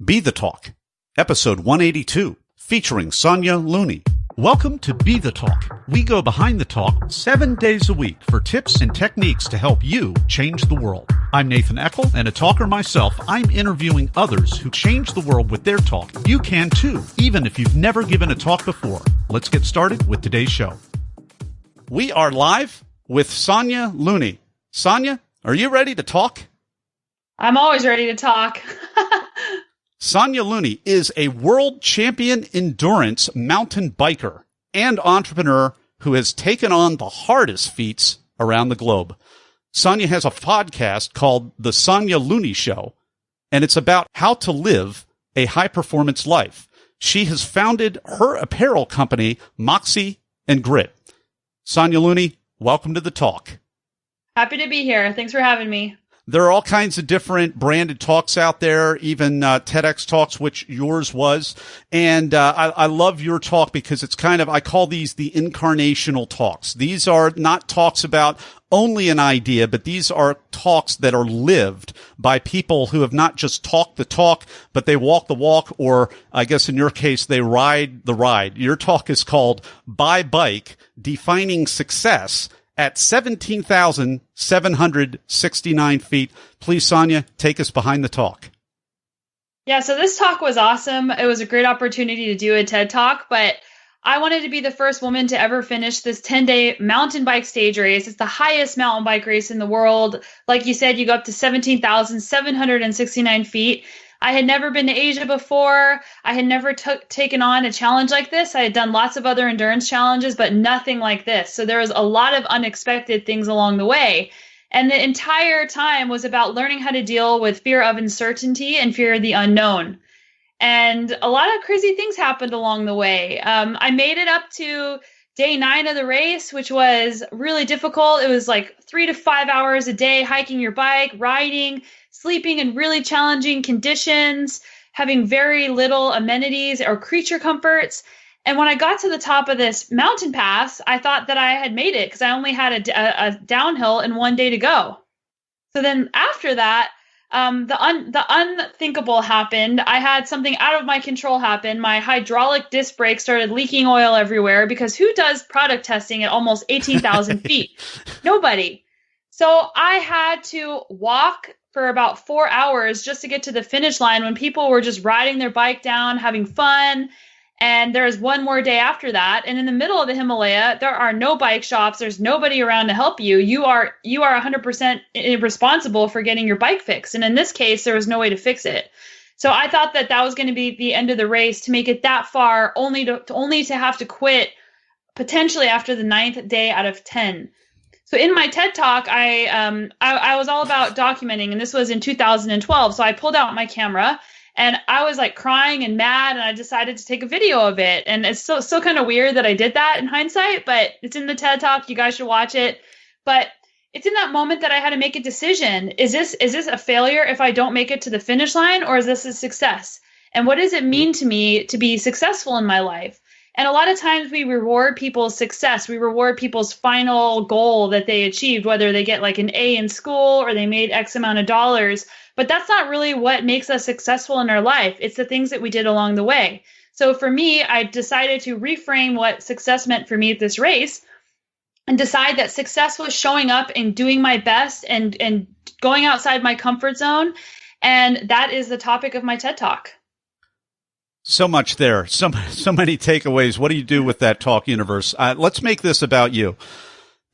Be the Talk, episode 182, featuring Sonya Looney. Welcome to Be the Talk. We go behind the talk 7 days a week for tips and techniques to help you change the world. I'm Nathan Eckel, and a talker myself. I'm interviewing others who change the world with their talk. You can too, even if you've never given a talk before. Let's get started with today's show. We are live with Sonya Looney. Sonya, are you ready to talk? I'm always ready to talk. Sonya Looney is a world champion endurance mountain biker and entrepreneur who has taken on the hardest feats around the globe. Sonya has a podcast called The Sonya Looney Show, and it's about how to live a high-performance life. She has founded her apparel company, Moxy Grit. Sonya Looney, welcome to the talk. Happy to be here. Thanks for having me. There are all kinds of different branded talks out there, even TEDx talks, which yours was. And I love your talk because it's kind of, I call these the incarnational talks. These are not talks about only an idea, but these are talks that are lived by people who have not just talked the talk, but they walk the walk, or I guess in your case, they ride the ride. Your talk is called By Bike, Defining Success at 17,769 feet. Please, Sonya, take us behind the talk. Yeah, so this talk was awesome. It was a great opportunity to do a TED Talk, but I wanted to be the first woman to ever finish this 10-day mountain bike stage race. It's the highest mountain bike race in the world. Like you said, you go up to 17,769 feet. I had never been to Asia before. I had never taken on a challenge like this. I had done lots of other endurance challenges, but nothing like this. So there was a lot of unexpected things along the way. And the entire time was about learning how to deal with fear of uncertainty and fear of the unknown. And a lot of crazy things happened along the way. I made it up to day 9 of the race, which was really difficult. It was like 3 to 5 hours a day, hiking your bike, riding, sleeping in really challenging conditions, having very little amenities or creature comforts. And when I got to the top of this mountain pass, I thought that I had made it because I only had a downhill and 1 day to go. So then after that, the unthinkable happened. I had something out of my control happen. My hydraulic disc brake started leaking oil everywhere because who does product testing at almost 18,000 feet? Nobody. So I had to walk for about 4 hours just to get to the finish line when people were just riding their bike down, having fun. And there's one more day after that. And in the middle of the Himalaya, there are no bike shops. There's nobody around to help you. You are 100% responsible for getting your bike fixed. And in this case, there was no way to fix it. So I thought that that was going to be the end of the race, to make it that far, only to have to quit potentially after the 9th day out of 10. So in my TED Talk, I was all about documenting, and this was in 2012. So I pulled out my camera, and I was like crying and mad, and I decided to take a video of it. And it's so kind of weird that I did that in hindsight, but it's in the TED Talk. You guys should watch it. But it's in that moment that I had to make a decision. Is this a failure if I don't make it to the finish line, or is this a success? And what does it mean to me to be successful in my life? And a lot of times we reward people's success. We reward people's final goal that they achieved, whether they get like an A in school or they made X amount of dollars. But that's not really what makes us successful in our life. It's the things that we did along the way. So for me, I decided to reframe what success meant for me at this race and decide that success was showing up and doing my best and going outside my comfort zone. And that is the topic of my TED Talk. So much there. So many takeaways. What do you do with that talk universe? Let's make this about you,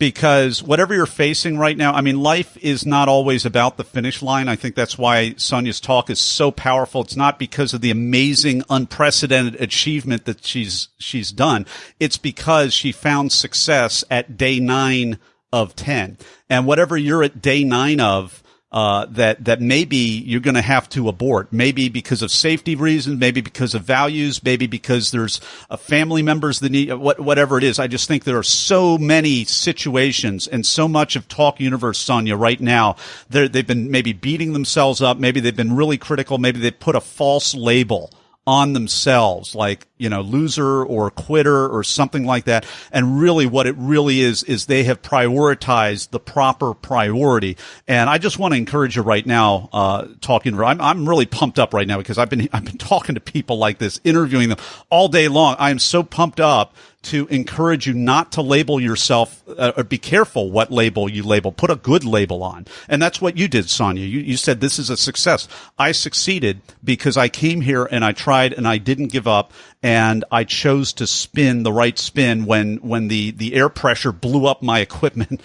because whatever you're facing right now, I mean, life is not always about the finish line. I think that's why Sonya's talk is so powerful. It's not because of the amazing, unprecedented achievement that she's done. It's because she found success at day 9 of 10. And whatever you're at day 9 of, that maybe you're going to have to abort, maybe because of safety reasons, maybe because of values, maybe because there's family members that need, whatever it is. I just think there are so many situations and so much of Talk Universe, Sonya, right now. They've been maybe beating themselves up. Maybe they've been really critical. Maybe they put a false label on themselves, like, loser or quitter or something like that. And really what it really is they have prioritized the proper priority. And I just want to encourage you right now, I'm really pumped up right now because I've been talking to people like this, interviewing them all day long. I am so pumped up to encourage you not to label yourself, or be careful what label you label. Put a good label on. And that's what you did, Sonya. You said this is a success. I succeeded because I came here and I tried and I didn't give up, and I chose to spin the right spin when the air pressure blew up my equipment.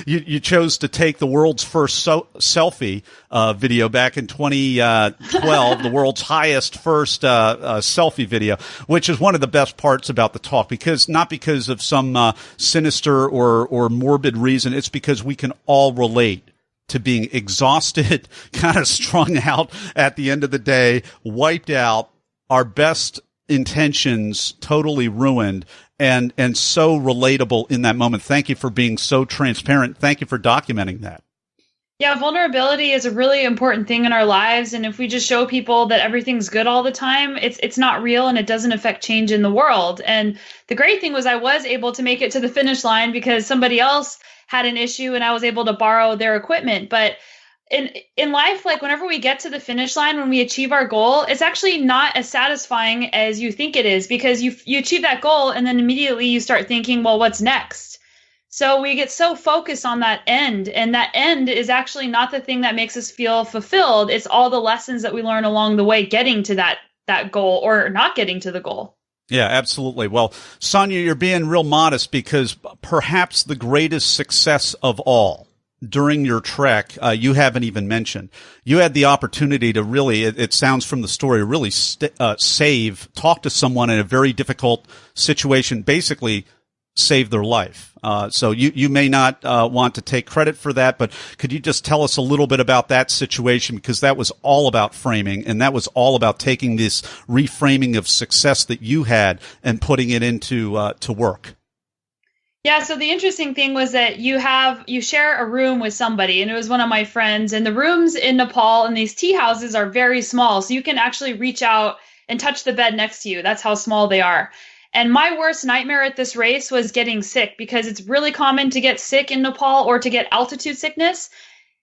You chose to take the world's first selfie video back in 2012, the world's highest first selfie video, which is one of the best parts about the talk, not because of some sinister or morbid reason. It's because we can all relate to being exhausted, kind of strung out at the end of the day, wiped out, our best intentions totally ruined, and so relatable in that moment. Thank you for being so transparent. Thank you for documenting that. Yeah, vulnerability is a really important thing in our lives. And if we just show people that everything's good all the time, it's not real and it doesn't affect change in the world. And the great thing was I was able to make it to the finish line because somebody else had an issue and I was able to borrow their equipment. But in life, like whenever we get to the finish line, when we achieve our goal, it's actually not as satisfying as you think it is, because you achieve that goal and then immediately you start thinking, well, what's next? So we get so focused on that end, and that end is actually not the thing that makes us feel fulfilled. It's all the lessons that we learn along the way getting to that goal or not getting to the goal. Yeah, absolutely. Well, Sonya, you're being real modest, because perhaps the greatest success of all during your trek, you haven't even mentioned. You had the opportunity to really, it sounds from the story, really talk to someone in a very difficult situation, basically save their life. So you may not want to take credit for that, but could you just tell us a little bit about that situation? Because that was all about framing, and that was all about taking this reframing of success that you had and putting it into to work. Yeah, so the interesting thing was that you share a room with somebody, and it was one of my friends, and the rooms in Nepal in these tea houses are very small, so you can actually reach out and touch the bed next to you. That's how small they are. And my worst nightmare at this race was getting sick, because it's really common to get sick in Nepal or to get altitude sickness,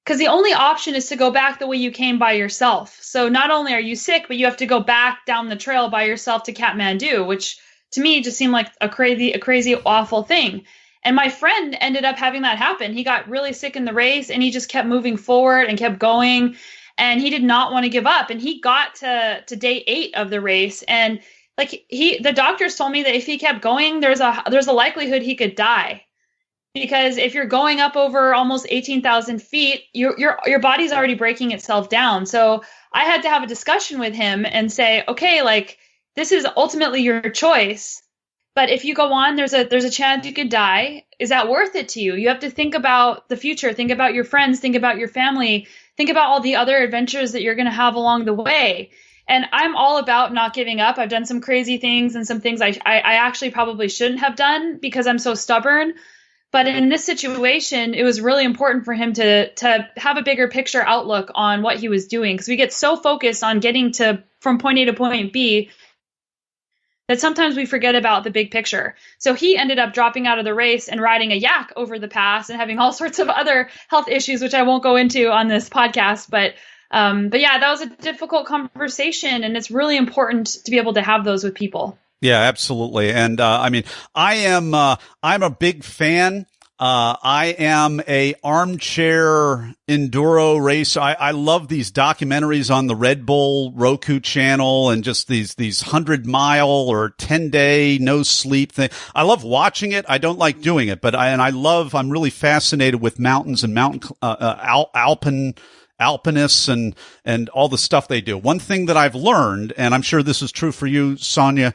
because the only option is to go back the way you came by yourself. So not only are you sick, but you have to go back down the trail by yourself to Kathmandu, which to me just seemed like a crazy, awful thing. And my friend ended up having that happen. He got really sick in the race, and he just kept moving forward and kept going, and he did not want to give up. And he got to day 8 of the race, and the doctors told me that if he kept going, there's a likelihood he could die, because if you're going up over almost 18,000 feet, your body's already breaking itself down. So I had to have a discussion with him and say, okay, this is ultimately your choice, but if you go on, there's a chance you could die. Is that worth it to you? You have to think about the future, think about your friends, think about your family, think about all the other adventures that you're going to have along the way. And I'm all about not giving up. I've done some crazy things and some things I actually probably shouldn't have done because I'm so stubborn. But in this situation, it was really important for him to have a bigger picture outlook on what he was doing, because we get so focused on getting from point A to point B that sometimes we forget about the big picture. So he ended up dropping out of the race and riding a yak over the pass and having all sorts of other health issues, which I won't go into on this podcast. But yeah, that was a difficult conversation, and it's really important to be able to have those with people. Yeah, absolutely. And I'm a big fan. I am a armchair enduro racer. I love these documentaries on the Red Bull Roku channel, and just these 100-mile or 10-day no sleep thing. I love watching it. I don't like doing it, but I'm really fascinated with mountains and alpinists and all the stuff they do. One thing that I've learned, and I'm sure this is true for you, Sonya,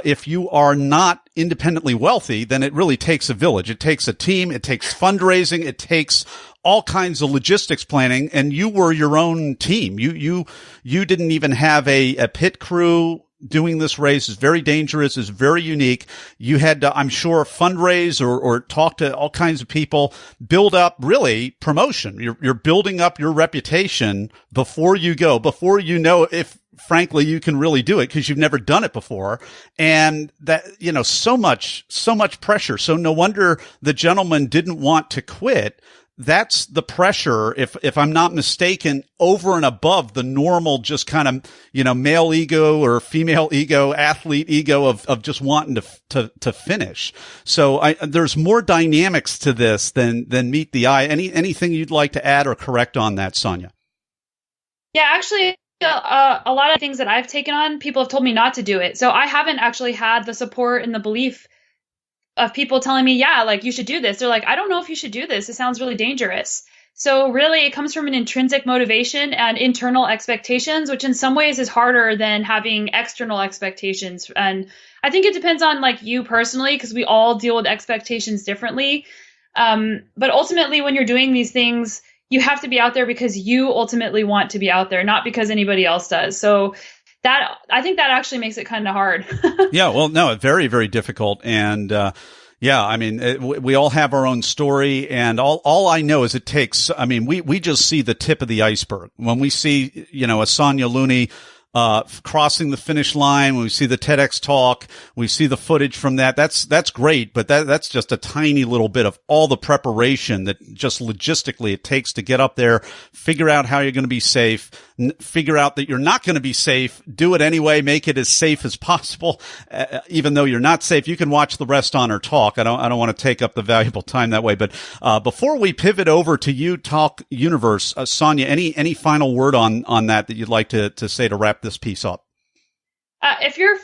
if you are not independently wealthy, then it really takes a village. It takes a team. It takes fundraising. It takes all kinds of logistics planning. And you were your own team. You didn't even have a pit crew. Doing this race is very dangerous, is very unique. You had to, I'm sure, fundraise or talk to all kinds of people, build up really promotion. You're building up your reputation before you go, before you know if frankly, you can really do it because you've never done it before. And that, so much pressure. So no wonder the gentleman didn't want to quit. That's the pressure, if I'm not mistaken, over and above the normal, just kind of, male ego or female ego, athlete ego of just wanting to finish. So there's more dynamics to this than meet the eye. Anything you'd like to add or correct on that, Sonya? Yeah, actually, a lot of things that I've taken on, people have told me not to do it. So I haven't actually had the support and the belief of people telling me, yeah, like you should do this. They're like, I don't know if you should do this. It sounds really dangerous. So really it comes from an intrinsic motivation and internal expectations, which in some ways is harder than having external expectations. And I think it depends on like you personally, because we all deal with expectations differently. But ultimately when you're doing these things, you have to be out there because you ultimately want to be out there, not because anybody else does. So I think that actually makes it kind of hard. Yeah, well, no, very, very difficult. And, I mean, we all have our own story, and all I know is it takes, I mean, we just see the tip of the iceberg. When we see, a Sonya Looney, crossing the finish line, when we see the TEDx talk, we see the footage from that. That's great, but that's just a tiny little bit of all the preparation that just logistically it takes to get up there, figure out how you're going to be safe, figure out that you're not going to be safe, do it anyway, make it as safe as possible, even though you're not safe. You can watch the rest on her talk. I don't want to take up the valuable time that way. But before we pivot over to you Talk Universe, Sonya, any final word on that you'd like to say to wrap this piece up? If you're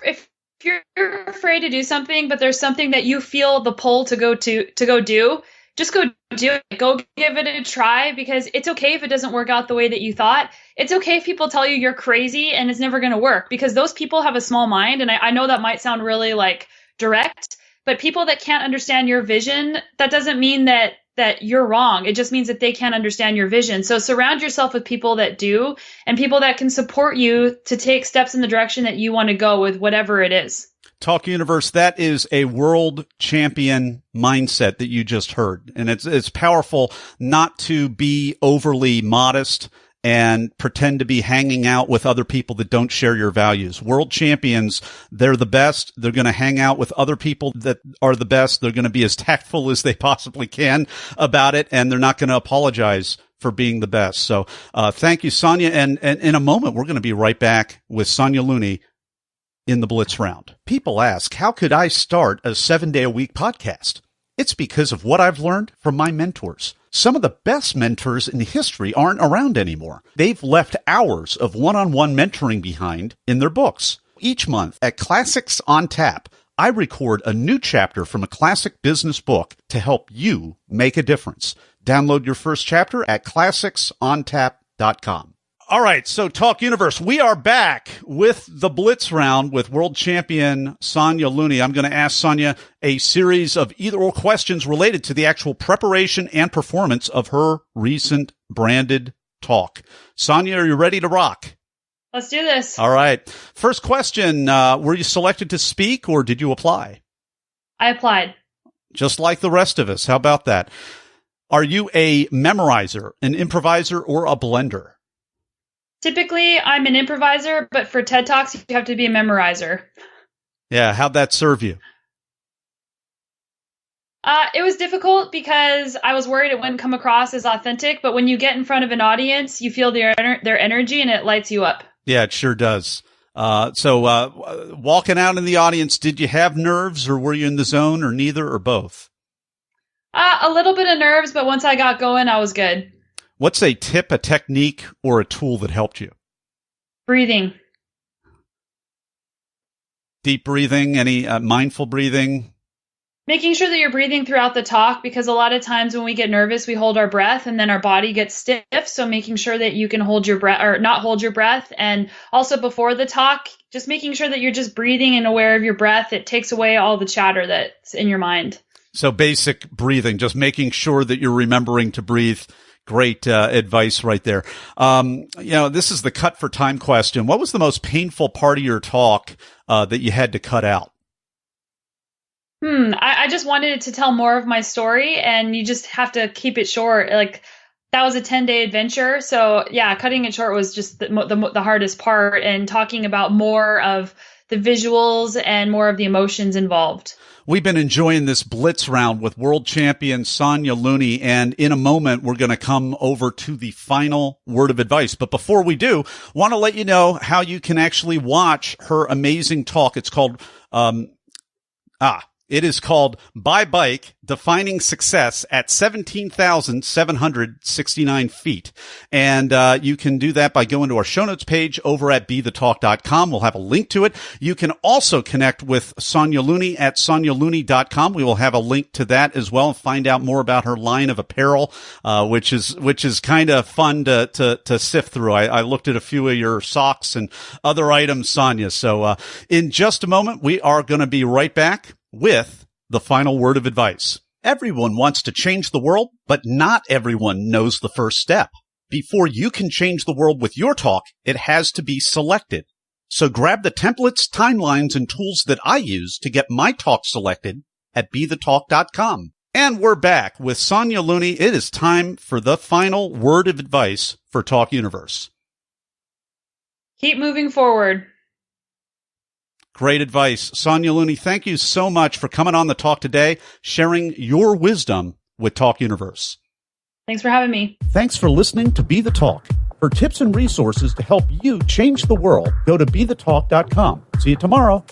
afraid to do something, but there's something that you feel the pull to go do, just go do it. Go give it a try, because it's okay if it doesn't work out the way that you thought. It's okay if people tell you you're crazy and it's never going to work, because those people have a small mind. And I know that might sound really like direct, but people that can't understand your vision, that doesn't mean that you're wrong. It just means that they can't understand your vision. So surround yourself with people that do, and people that can support you to take steps in the direction that you want to go with, whatever it is. Talk Universe, that is a world champion mindset that you just heard. And it's powerful not to be overly modest and pretend to be hanging out with other people that don't share your values. World champions, they're the best. They're going to hang out with other people that are the best. They're going to be as tactful as they possibly can about it, and they're not going to apologize for being the best. So thank you, Sonya. And in a moment, we're going to be right back with Sonya Looney in the Blitz Round. People ask, how could I start a 7-day-a-week podcast? It's because of what I've learned from my mentors. Some of the best mentors in history aren't around anymore. They've left hours of one-on-one mentoring behind in their books. Each month at Classics on Tap, I record a new chapter from a classic business book to help you make a difference. Download your first chapter at classicsontap.com. All right, so Talk Universe, we are back with the Blitz Round with world champion Sonya Looney. I'm going to ask Sonya a series of either-or questions related to the actual preparation and performance of her recent branded talk. Sonya, are you ready to rock? Let's do this. All right. First question, were you selected to speak or did you apply? I applied. Just like the rest of us. How about that? Are you a memorizer, an improviser, or a blender? Typically, I'm an improviser, but for TED Talks, you have to be a memorizer. Yeah, how'd that serve you? It was difficult because I was worried it wouldn't come across as authentic, but when you get in front of an audience, you feel their energy and it lights you up. Yeah, it sure does. So walking out in the audience, did you have nerves or were you in the zone or neither or both? A little bit of nerves, but once I got going, I was good. What's a tip, a technique, or a tool that helped you? Breathing. Deep breathing, any mindful breathing? Making sure that you're breathing throughout the talk, because a lot of times when we get nervous, we hold our breath and then our body gets stiff. So making sure that you can hold your breath or not hold your breath. And also before the talk, just making sure that you're just breathing and aware of your breath. It takes away all the chatter that's in your mind. So basic breathing, just making sure that you're remembering to breathe. Great advice right there. This is the cut for time question. What was the most painful part of your talk that you had to cut out? I just wanted to tell more of my story, and you just have to keep it short. Like that was a 10-day adventure. So yeah, cutting it short was just the hardest part, and talking about more of the visuals and more of the emotions involved. We've been enjoying this Blitz Round with world champion Sonya Looney, and in a moment, we're going to come over to the final word of advice. But before we do, want to let you know how you can actually watch her amazing talk. It's called, it is called By Bike, Defining Success at 17,769 feet. And you can do that by going to our show notes page over at BeTheTalk.com. We'll have a link to it. You can also connect with Sonya Looney at SonyaLooney.com. We will have a link to that as well, and find out more about her line of apparel, which is kind of fun to sift through. I looked at a few of your socks and other items, Sonya. So in just a moment, we are going to be right back with the final word of advice. Everyone wants to change the world, but not everyone knows the first step. Before you can change the world with your talk, it has to be selected. So grab the templates, timelines, and tools that I use to get my talk selected at BeTheTalk.com. And we're back with Sonya Looney. It is time for the final word of advice for Talk Universe. Keep moving forward. Great advice. Sonya Looney, thank you so much for coming on the talk today, sharing your wisdom with Talk Universe. Thanks for having me. Thanks for listening to Be The Talk. For tips and resources to help you change the world, go to BeTheTalk.com. See you tomorrow.